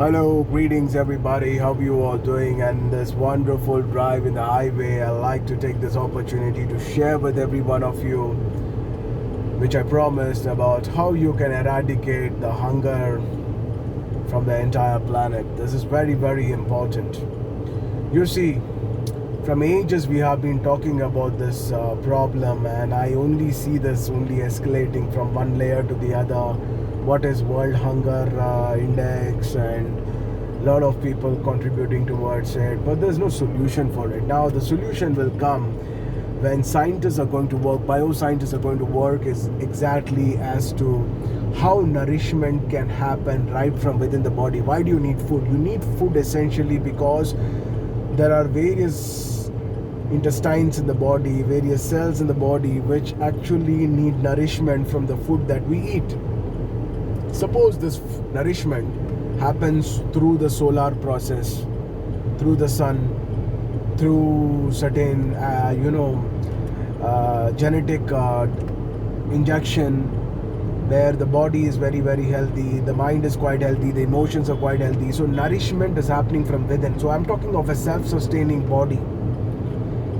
Hello, greetings everybody. How you all doing? And this wonderful drive in the highway, I like to take this opportunity to share with every one of you, which I promised, about how you can eradicate the hunger from the entire planet. This is very, very important. You see, from ages we have been talking about this problem, and I only see this only escalating from one layer to the other. What is World Hunger Index, and a lot of people contributing towards it, but there's no solution for it. Now the solution will come when scientists are going to work, bioscientists are going to work, is exactly as to how nourishment can happen right from within the body. Why do you need food? You need food essentially because there are various intestines in the body, various cells in the body which actually need nourishment from the food that we eat. Suppose this nourishment happens through the solar process, through the sun, through certain genetic injection, where the body is very, very healthy, the mind is quite healthy, the emotions are quite healthy. So nourishment is happening from within. So I'm talking of a self-sustaining body.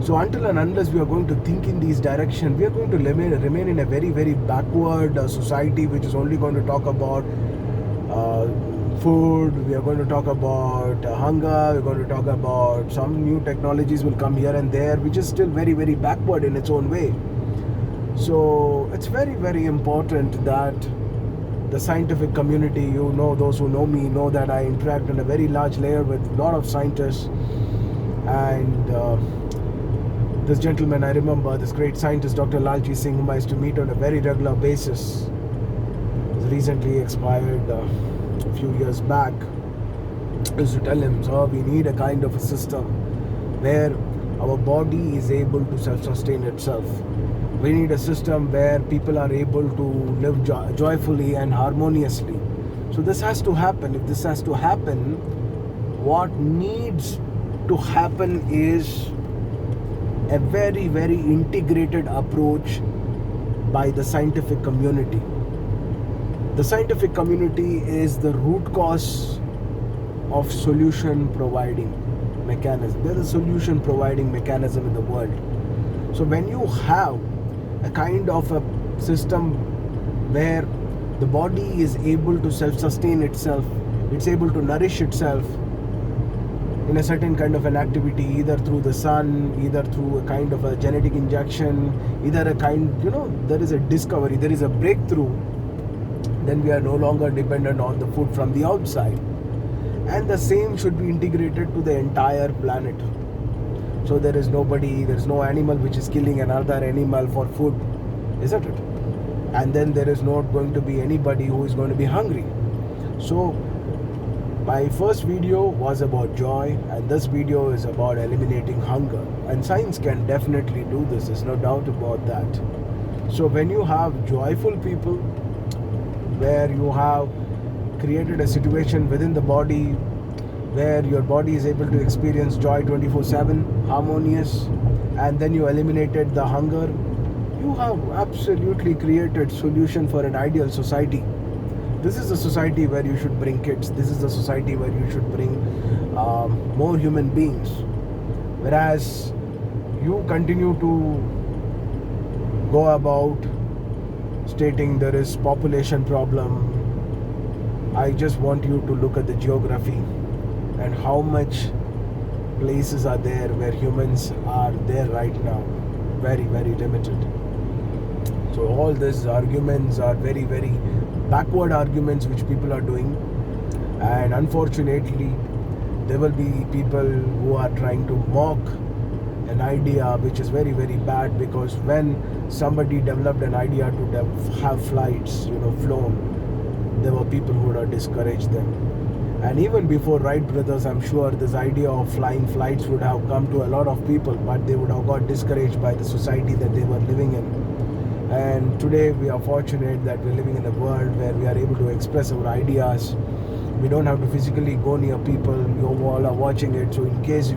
So until and unless we are going to think in these directions, we are going to remain in a very, very backward society, which is only going to talk about food. We are going to talk about hunger. We're going to talk about some new technologies will come here and there, which is still very, very backward in its own way. So it's very, very important that the scientific community, those who know me know that I interact on a very large layer with a lot of scientists. And this gentleman, I remember, this great scientist, Dr. Lalji Singh, whom I used to meet on a very regular basis, recently expired a few years back. I used to tell him, sir, we need a kind of a system where our body is able to self-sustain itself. We need a system where people are able to live joyfully and harmoniously. So this has to happen. If this has to happen, what needs to happen is a very, very integrated approach by the scientific community. The scientific community is the root cause of solution providing mechanism. There's a solution providing mechanism in the world. So when you have a kind of a system where the body is able to self-sustain itself, it's able to nourish itself in a certain kind of an activity, either through the sun, either through a kind of a genetic injection, either a kind, there is a discovery, there is a breakthrough, then we are no longer dependent on the food from the outside. And the same should be integrated to the entire planet. So there is no animal which is killing another animal for food, isn't it? And then there is not going to be anybody who is going to be hungry. So my first video was about joy, and this video is about eliminating hunger. And science can definitely do this, there's no doubt about that. So when you have joyful people, where you have created a situation within the body where your body is able to experience joy 24/7, harmonious, and then you eliminated the hunger, you have absolutely created solution for an ideal society. This is a society where you should bring kids. This is a society where you should bring more human beings. Whereas you continue to go about stating there is population problem, I just want you to look at the geography and how much places are there where humans are there right now. Very, very limited. So all these arguments are very, very backward arguments which people are doing, and unfortunately there will be people who are trying to mock an idea which is very, very bad, because when somebody developed an idea to have flights flown, there were people who would have discouraged them. And even before Wright brothers, I'm sure this idea of flying flights would have come to a lot of people, but they would have got discouraged by the society that they were living in. And today we are fortunate that we're living in a world where we are able to express our ideas. We don't have to physically go near people. You all are watching it. So in case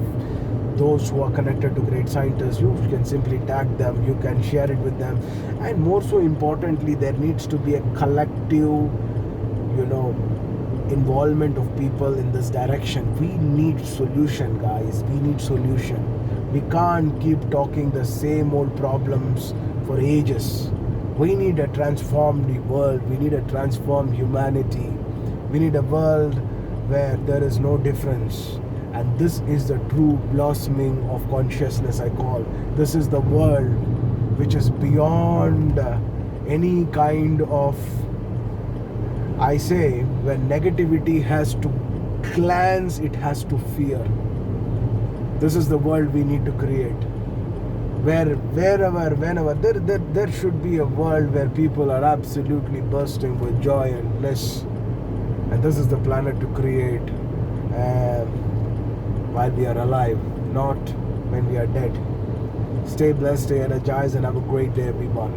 those who are connected to great scientists, you can simply tag them, you can share it with them. And more so importantly, there needs to be a collective involvement of people in this direction. We need solution, guys. We need solution. We can't keep talking the same old problems for ages. We need a transformed world. We need a transformed humanity. We need a world where there is no difference. And this is the true blossoming of consciousness, I call. This is the world which is beyond any kind of, I say, when negativity has to glance, it has to fear. This is the world we need to create. Wherever, whenever, there should be a world where people are absolutely bursting with joy and bliss. And this is the planet to create while we are alive, not when we are dead. Stay blessed, stay energized, and have a great day, everyone.